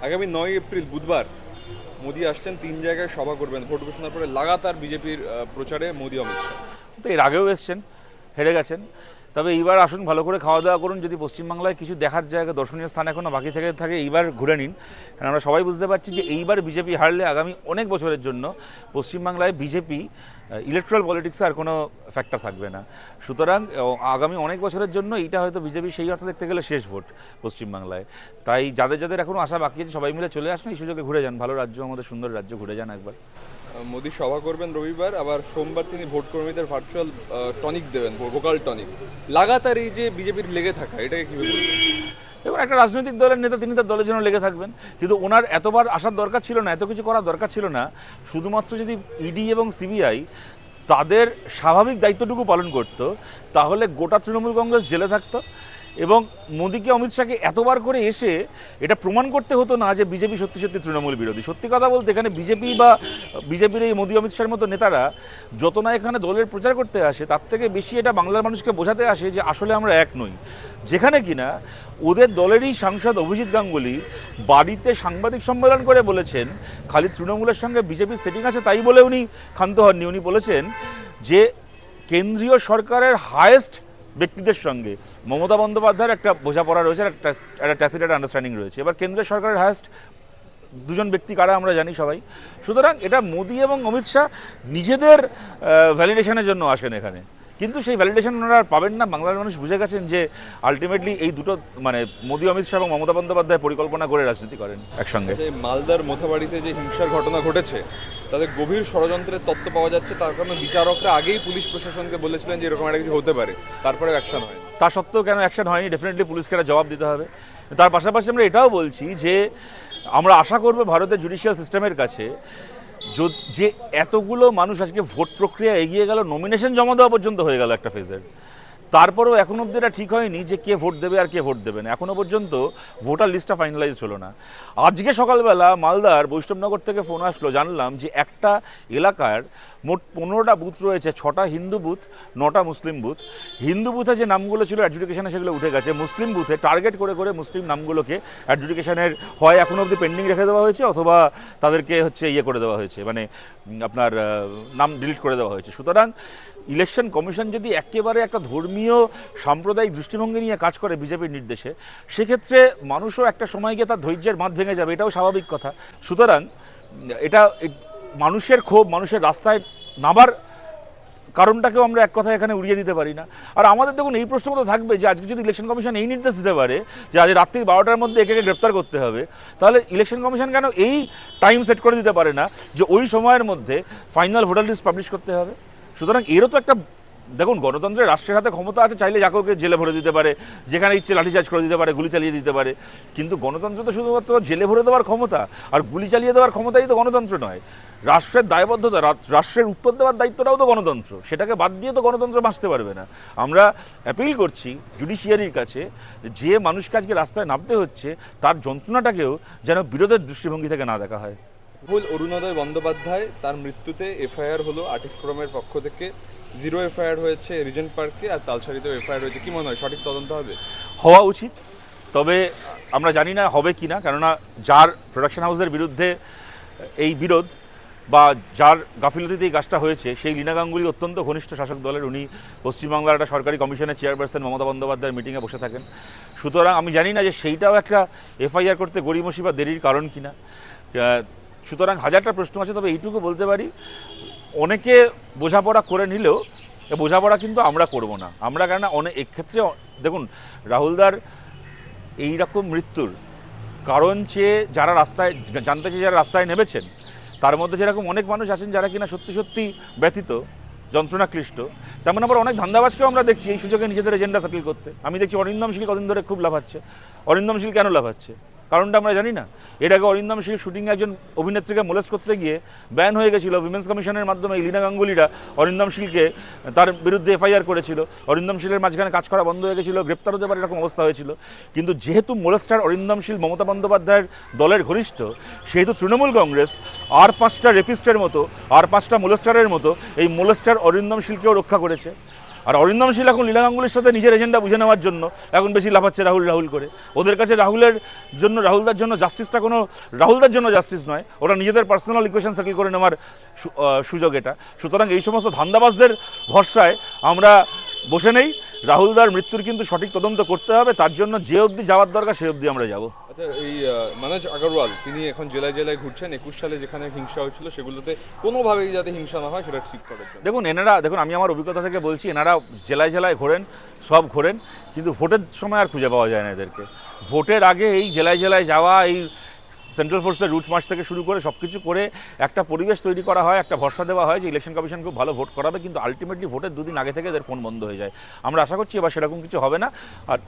আগামী 9 এপ্রিল বুধবার মোদি আসছেন, 3 জায়গায় সভা করবেন। ভোট ঘোষণার পরে লাগাতার বিজেপির প্রচারে মোদি অমিত শাহ। তো এর আগেও এসছেন, হেরে গেছেন। তবে এইবার আসুন, ভালো করে খাওয়া দাওয়া করুন। যদি পশ্চিমবাংলায় কিছু দেখার জায়গা, দর্শনীয় স্থান এখনও বাকি থেকে থাকে, এইবার ঘুরে নিন। কারণ আমরা সবাই বুঝতে পারছি যে এইবার বিজেপি হারলে আগামী অনেক বছরের জন্য পশ্চিমবাংলায় বিজেপি ইলেকট্রাল পলিটিক্সে আর কোনো ফ্যাক্টর থাকবে না। সুতরাং আগামী অনেক বছরের জন্য এইটা হয়তো বিজেপি সেই অর্থে দেখতে গেলে শেষ ভোট পশ্চিমবাংলায়। তাই যাদের যাদের এখনও আশা বাকি আছে সবাই মিলে চলে আসুন, এই সুযোগে ঘুরে যান। ভালো রাজ্য, আমাদের সুন্দর রাজ্য, ঘুরে যান একবার। মোদি সভা করবেন রবিবার, আবার সোমবার তিনি ভোট কর্মীদের ভার্চুয়াল টনিক দেবেন, ভোকাল টনিক। লাগাতার এই যে বিজেপির লেগে থাকা, এটাকে কীভাবে বলবেন? এবং একটা রাজনৈতিক দলের নেতা, তিনি তার দলের জন্য লেগে থাকবেন। কিন্তু ওনার এতবার আসার দরকার ছিল না, এত কিছু করার দরকার ছিল না। শুধুমাত্র যদি ইডি এবং সিবিআই তাদের স্বাভাবিক দায়িত্বটুকু পালন করত, তাহলে গোটা তৃণমূল কংগ্রেস জেলে থাকতো। এবং মোদিকে, অমিত শাহকে এতবার করে এসে এটা প্রমাণ করতে হতো না যে বিজেপি সত্যি সত্যি তৃণমূল বিরোধী। সত্যি কথা বলতে এখানে বিজেপি বা বিজেপির এই মোদি অমিত শাহের মতো নেতারা যত না এখানে দলের প্রচার করতে আসে, তার থেকে বেশি এটা বাংলার মানুষকে বোঝাতে আসে যে আসলে আমরা এক নই। যেখানে কিনা ওদের দলেরই সাংসদ অভিজিৎ গাঙ্গুলি বাড়িতে সাংবাদিক সম্মেলন করে বলেছেন, খালি তৃণমূলের সঙ্গে বিজেপির সেটিং আছে তাই বলে উনি ক্ষান্ত হননি। উনি বলেছেন যে কেন্দ্রীয় সরকারের হায়েস্ট ব্যক্তিদের সঙ্গে মমতা বন্দ্যোপাধ্যায়ের একটা বোঝাপড়া রয়েছে, একটা ট্যাসিট একটা আন্ডারস্ট্যান্ডিং রয়েছে। এবার কেন্দ্রীয় সরকারের হায়েস্ট দুজন ব্যক্তি কারা আমরা জানি সবাই। সুতরাং এটা মোদি এবং অমিত শাহ নিজেদের ভ্যালিডেশনের জন্য আসেন এখানে, কিন্তু সেই ভ্যালিডেশন ওনারা আর পাবেন না। বাংলার মানুষ বুঝে গেছেন যে আলটিমেটলি এই দুটো, মানে মোদি অমিত শাহ এবং মমতা বন্দ্যোপাধ্যায় পরিকল্পনা করে রাজনীতি করেন একসঙ্গে। মালদার মোথাবাড়িতে যে হিংসার ঘটনা ঘটেছে, তাদের গভীর ষড়যন্ত্রের তথ্য পাওয়া যাচ্ছে। তার কারণে বিচারকরা আগেই পুলিশ প্রশাসনকে বলেছিলেন যে এরকম একটা কিছু হতে পারে, তারপরে অ্যাকশন হয়। তা সত্ত্বেও কেন অ্যাকশন হয়নি? ডেফিনেটলি পুলিশকে একটা জবাব দিতে হবে। তার পাশাপাশি আমরা এটাও বলছি যে আমরা আশা করব ভারতের জুডিশিয়াল সিস্টেমের কাছে, যে এতগুলো মানুষ আজকে ভোট প্রক্রিয়া এগিয়ে গেল, নমিনেশন জমা দেওয়া পর্যন্ত হয়ে গেল একটা ফেজের, তারপরেও এখন অবধি এটা ঠিক হয়নি যে কে ভোট দেবে আর কে ভোট দেবে না। এখনও পর্যন্ত ভোটার লিস্টটা ফাইনালাইজ হলো না। আজকে সকালবেলা মালদার বৈষ্ণবনগর থেকে ফোন আসলো, জানলাম যে একটা এলাকার মোট 15টা বুথ রয়েছে, 6টা হিন্দু বুথ, 9টা মুসলিম বুথ। হিন্দু বুথে যে নামগুলো ছিল অ্যাডজুডিকেশনে সেগুলো উঠে গেছে। মুসলিম বুথে টার্গেট করে করে মুসলিম নামগুলোকে অ্যাডজুডিকেশনের হয় এখনও অবধি পেন্ডিং রেখে দেওয়া হয়েছে, অথবা তাদেরকে ইয়ে করে দেওয়া হয়েছে, মানে আপনার নাম ডিলিট করে দেওয়া হয়েছে। সুতরাং ইলেকশন কমিশন যদি একেবারে একটা ধর্মীয় সাম্প্রদায়িক দৃষ্টিভঙ্গি নিয়ে কাজ করে বিজেপির নির্দেশে, সেক্ষেত্রে মানুষও একটা সময় গিয়ে তার ধৈর্যের বাঁধ ভেঙে যাবে, এটাও স্বাভাবিক কথা। সুতরাং এটা মানুষের ক্ষোভ, মানুষের রাস্তায় নামার কারণটাকেও আমরা এক কথায় এখানে উড়িয়ে দিতে পারি না। আর আমাদের দেখুন এই প্রশ্ন তো থাকবে যে আজকে যদি ইলেকশন কমিশন এই নির্দেশ দিতে পারে যে আজ রাত্রি 12টার মধ্যে একে গ্রেপ্তার করতে হবে, তাহলে ইলেকশন কমিশন কেন এই টাইম সেট করে দিতে পারে না যে ওই সময়ের মধ্যে ফাইনাল ভোটার লিস্ট পাবলিশ করতে হবে? সুতরাং এরও তো একটা, দেখুন গণতন্ত্রের রাষ্ট্রের হাতে ক্ষমতা আছে, চাইলে যাকে জেলে ভরে দিতে পারে, যেখানে ইচ্ছে লাঠিচার্জ করে দিতে পারে, গুলি চালিয়ে দিতে পারে। কিন্তু গণতন্ত্র তো শুধুমাত্র জেলে ভরে দেওয়ার ক্ষমতা আর গুলি চালিয়ে দেওয়ার ক্ষমতাই তো গণতন্ত্র নয়। রাষ্ট্রের দায়বদ্ধতা, রাষ্ট্রের উত্তর দেওয়ার দায়িত্বটাও তো গণতন্ত্র, সেটাকে বাদ দিয়ে তো গণতন্ত্র বাঁচতে পারবে না। আমরা অ্যাপিল করছি জুডিশিয়ারির কাছে, যে মানুষকে আজকে রাস্তায় নামতে হচ্ছে তার যন্ত্রণাটাকেও যেন বিরোধের দৃষ্টিভঙ্গি থেকে না দেখা হয়। অরুণোদয় বন্দ্যোপাধ্যায়, তার মৃত্যুতে এফআইআর হলো আর্টিস্ট ফোরামের পক্ষ থেকে, 0 এফআইআর হয়েছে রিজেন্ট পার্কে, আর তালসারিতেও এফআইআর হয়েছে। কি মনে হয় সঠিক তদন্ত হবে? হওয়া উচিত, তবে আমরা জানি না হবে কি না। কেননা যার প্রোডাকশন হাউসের বিরুদ্ধে এই বিরোধ বা যার গাফিলতিতে এই কাজটা হয়েছে, সেই লীনা গাঙ্গুলি অত্যন্ত ঘনিষ্ঠ শাসক দলের। উনি পশ্চিমবাংলার একটা সরকারি কমিশনের চেয়ারপারসন মমতা বন্দ্যোপাধ্যায়ের মিটিংয়ে বসে থাকেন। সুতরাং আমি জানি না যে সেইটাও একটা এফআইআর করতে গড়িমসি বা দেরির কারণ কিনা। সুতরাং হাজারটা প্রশ্ন আছে, তবে এইটুকু বলতে পারি, অনেকে বোঝাপড়া করে নিলেও বোঝাপড়া কিন্তু আমরা করব না। আমরা কেননা অনেক এক্ষেত্রে দেখুন, রাহুলদার এইরকম মৃত্যুর কারণ চেয়ে যারা রাস্তায় জানতে চেয়ে যারা রাস্তায় নেমেছেন, তার মধ্যে যেরকম অনেক মানুষ আছেন যারা কিনা সত্যি সত্যি ব্যথিত, যন্ত্রণাক্লিষ্ট, তেমন আবার অনেক ধান্দাবাজকেও আমরা দেখছি এই সুযোগে নিজেদের এজেন্ডা সেটেল করতে। আমি দেখছি অরিন্দম শীল কদিন ধরে খুব লাফাচ্ছে। অরিন্দম শীল কেন লাফাচ্ছে? কারণটা আমরা জানি না। এর আগে অরিন্দম শীল শুটিংয়ে একজন অভিনেত্রীকে মোলেস্ট করতে গিয়ে ব্যান হয়ে গেছিলো। উইমেন্স কমিশনের মাধ্যমে এই লীনা গাঙ্গুলিরা অরিন্দম শীলকে, তার বিরুদ্ধে এফআইআর করেছিল। অরিন্দম শীলের মাঝখানে কাজ করা বন্ধ হয়ে গেছিলো, গ্রেপ্তার হতে পারে এরকম অবস্থা হয়েছিল। কিন্তু যেহেতু মোলেস্টার অরিন্দম শীল মমতা বন্দ্যোপাধ্যায়ের দলের ঘনিষ্ঠ, সেহেতু তৃণমূল কংগ্রেস আর 5টা রেপিস্টের মতো, আর 5টা মোলেস্টারের মতো এই মোলেস্টার অরিন্দম শীলকেও রক্ষা করেছে। আর অরিন্দম শীল এখন লীলা গাঙ্গুলির সাথে নিজের এজেন্ডা বুঝে নেওয়ার জন্য এখন বেশি লাফাচ্ছে রাহুল করে। ওদের কাছে রাহুলদার জন্য জাস্টিসটা কোনো রাহুলদার জন্য জাস্টিস নয়, ওরা নিজেদের পার্সোনাল ইকুয়েশন সেটেল করে নেওয়ার সুযোগ এটা। সুতরাং এই সমস্ত ধান্দাবাজদের ভরসায় আমরা বসে নেই। রাহুলদার মৃত্যুর কিন্তু সঠিক তদন্ত করতে হবে, তার জন্য যে অবধি যাওয়ার দরকার সেই অবধি আমরা যাব। আচ্ছা, এই মনোজ আগরওয়াল তিনি এখন জেলায় জেলায় ঘুরছেন, 21 সালে যেখানে হিংসা হয়েছিল সেগুলোতে কোনোভাবেই যাতে হিংসা না হয় সেটা ঠিক করার জন্য। দেখুন আমি আমার অভিজ্ঞতা থেকে বলছি, এনারা জেলায় জেলায় ঘোরেন, সব ঘোরেন, কিন্তু ভোটের সময় আর খুঁজে পাওয়া যায় না এদেরকে। ভোটের আগে এই জেলায় জেলায় যাওয়া, এই সেন্ট্রাল ফোর্সের রুট মার্চ থেকে শুরু করে সব কিছু করে একটা পরিবেশ তৈরি করা হয়, একটা ভরসা দেওয়া হয় যে ইলেকশন কমিশন খুব ভালো ভোট করাবে, কিন্তু আলটিমেটলি ভোটের দুদিন আগে থেকে এদের ফোন বন্ধ হয়ে যায়। আমরা আশা করছি এবার সেরকম কিছু হবে না, আর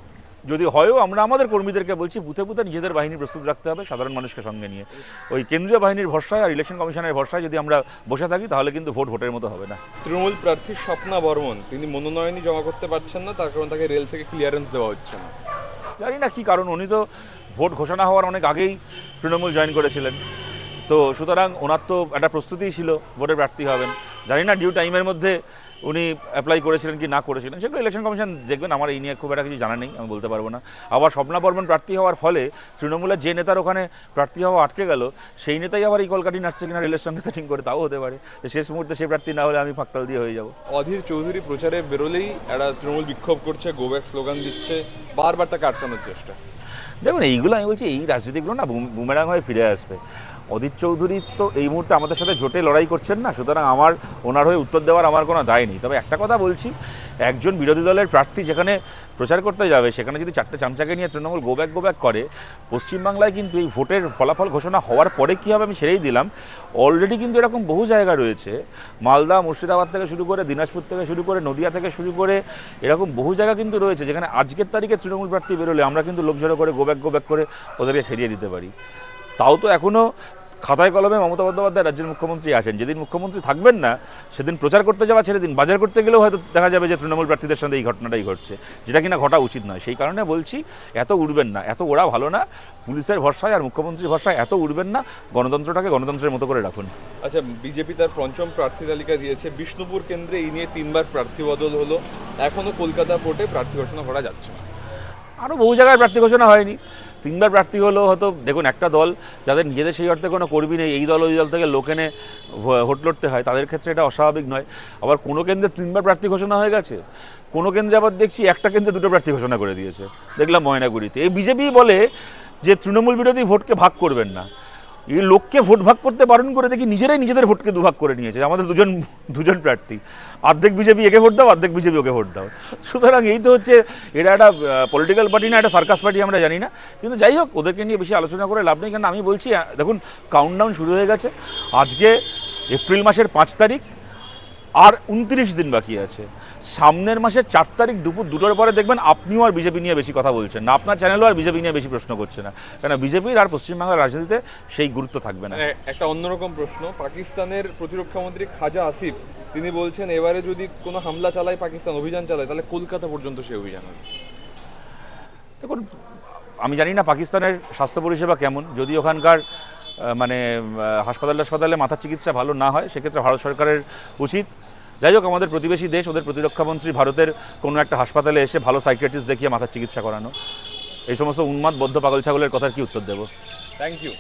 যদি হয়ও আমরা আমাদের কর্মীদেরকে বলছি বুথে বুথে নিজেদের বাহিনী প্রস্তুত রাখতে হবে সাধারণ মানুষকে সঙ্গে নিয়ে। ওই কেন্দ্রীয় বাহিনীর ভরসায় আর ইলেকশন কমিশনের ভরসায় যদি আমরা বসে থাকি তাহলে কিন্তু ভোটের মতো হবে না। তৃণমূল প্রার্থী স্বপ্না বর্মন তিনি মনোনয়নই জমা করতে পারছেন না, তার কারণ তাকে রেল থেকে ক্লিয়ারেন্স দেওয়া হচ্ছে না। জানি না কী কারণ, উনি তো ভোট ঘোষণা হওয়ার অনেক আগেই তৃণমূল জয়েন করেছিলেন, তো সুতরাং ওনার তো একটা প্রস্তুতিই ছিল ভোটের প্রার্থী হবেন। জানি না ডিউ টাইমের মধ্যে উনি অ্যাপ্লাই করেছিলেন কি না করেছিলেন, সেগুলো ইলেকশন কমিশন দেখবেন, আমার এই নিয়ে খুব একটা কিছু জানা নেই, আমি বলতে পারবো না। আবার স্বপ্না বর্মন প্রার্থী হওয়ার ফলে তৃণমূলের যে নেতার ওখানে প্রার্থী হওয়া আটকে গেল, সেই নেতাই আবার এই কলকাটি নাচছে কিনা রেলের সঙ্গে সেটিং করে, তাও হতে পারে। শেষ মুহূর্তে সেই প্রার্থী না হলে আমি ফাঁকতাল দিয়ে হয়ে যাবো। অধীর চৌধুরী প্রচারে বেরোলেই একটা তৃণমূল বিক্ষোভ করছে, গো ব্যাক স্লোগান দিচ্ছে, বারবার তাকে আটকানোর চেষ্টা। দেখুন এইগুলো আমি বলছি, এই রাজনীতিগুলো না বুমেরাং হয়ে ফিরে আসবে। অধীর চৌধুরী তো এই মুহূর্তে আমাদের সাথে জোটে লড়াই করছেন না, সুতরাং ওনার হয়ে উত্তর দেওয়ার আমার কোনো দায় নেই। তবে একটা কথা বলছি, একজন বিরোধী দলের প্রার্থী যেখানে প্রচার করতে যাবে সেখানে যদি চারটে চামচাকে নিয়ে তৃণমূল গো ব্যাক করে, পশ্চিমবাংলায় কিন্তু এই ভোটের ফলাফল ঘোষণা হওয়ার পরে কী হবে আমি সেটাই দিলাম। অলরেডি কিন্তু এরকম বহু জায়গা রয়েছে, মালদা, মুর্শিদাবাদ থেকে শুরু করে, দিনাজপুর থেকে শুরু করে, নদিয়া থেকে শুরু করে, এরকম বহু জায়গা কিন্তু রয়েছে যেখানে আজকের তারিখে তৃণমূল প্রার্থী বেরোলে আমরা কিন্তু লোক জড়ো করে গো ব্যাক করে ওদেরকে খেলিয়ে দিতে পারি। তাও তো এখনও খাতায় কলমে মমতা বন্দ্যোপাধ্যায় রাজ্যের মুখ্যমন্ত্রী আছেন। যেদিন মুখ্যমন্ত্রী থাকবেন না সেদিন প্রচার করতে যাওয়া ছেড়ে দিন, বাজার করতে গেলেও হয়তো দেখা যাবে যে তৃণমূল প্রার্থীদের সঙ্গে এই ঘটনাটাই ঘটছে, যেটা কিনা ঘটা উচিত নয়। সেই কারণে বলছি এত উড়বেন না, এত ওরা ভালো না, পুলিশের ভরসায় আর মুখ্যমন্ত্রীর ভরসায় এত উড়বেন না, গণতন্ত্রটাকে গণতন্ত্রের মতো করে রাখুন। আচ্ছা, বিজেপি তার পঞ্চম প্রার্থী তালিকা দিয়েছে, বিষ্ণুপুর কেন্দ্রে এই নিয়ে 3 বার প্রার্থী বদল হলো, এখনও কলকাতা পোর্টে প্রার্থী ঘোষণা করা যাচ্ছে না। আরও বহু জায়গায় প্রার্থী ঘোষণা হয়নি, 3 বার প্রার্থী হলো হয়তো। দেখুন একটা দল যাদের নিজেদের সেই অর্থে কোনো কর্মী নেই, এই দল ওই দল থেকে লোক এনে ভোট লড়তে হয়, তাদের ক্ষেত্রে এটা অস্বাভাবিক নয়। আবার কোনো কেন্দ্রে 3 বার প্রার্থী ঘোষণা হয়ে গেছে, কোনো কেন্দ্রে আবার দেখছি একটা কেন্দ্রে 2টো প্রার্থী ঘোষণা করে দিয়েছে, দেখলাম ময়নাগুড়িতে। এই বিজেপি বলে যে তৃণমূল বিরোধী ভোটকে ভাগ করবেন না, এই লোককে ভোট ভাগ করতে বারণ করে দেখি নিজেরাই নিজেদের ভোটকে দুভাগ করে নিয়েছে। আমাদের দুজন প্রার্থী, অর্ধেক বিজেপি একে ভোট দাও, অর্ধেক বিজেপি ওকে ভোট দাও। সুতরাং এই তো হচ্ছে, এরা একটা পলিটিক্যাল পার্টি না, একটা সার্কাস পার্টি আমরা জানি না, কিন্তু যাই হোক ওদেরকে নিয়ে বেশি আলোচনা করে লাভ নেই। কারণ আমি বলছি দেখুন কাউন্টডাউন শুরু হয়ে গেছে, আজকে এপ্রিল মাসের 5 তারিখ, আর 29 দিন বাকি আছে। সামনের মাসের 4 তারিখ দুপুর 2টোর পরে দেখবেন আপনিও আর বিজেপি নিয়ে বেশি কথা বলছেন না, আপনার চ্যানেলও আর বিজেপি নিয়ে বেশি প্রশ্ন করছে না, কেন বিজেপির আর পশ্চিমবাংলার রাজনীতিতে সেই গুরুত্ব থাকবে না। একটা অন্যরকম প্রশ্ন, পাকিস্তানের প্রতিরক্ষামন্ত্রী খাজা আসিফ তিনি বলছেন এবারে যদি কোনো হামলা চালায়, পাকিস্তান অভিযান চালায়, তাহলে কলকাতা পর্যন্ত সে অভিযান হবে। দেখুন আমি জানি না পাকিস্তানের স্বাস্থ্য পরিষেবা কেমন, যদি ওখানকার হাসপাতালে মাথার চিকিৎসা ভালো না হয়, সেক্ষেত্রে ভারত সরকারের উচিত, যাই হোক আমাদের প্রতিবেশী দেশ, ওদের প্রতিরক্ষামন্ত্রী ভারতের কোনো একটা হাসপাতালে এসে ভালো সাইকিয়াট্রিস্ট দেখিয়ে মাথার চিকিৎসা করানো। এই সমস্ত উন্মাদ বদ্ধ পাগল ছাগলের কথার কি উত্তর দেবো? Thank you.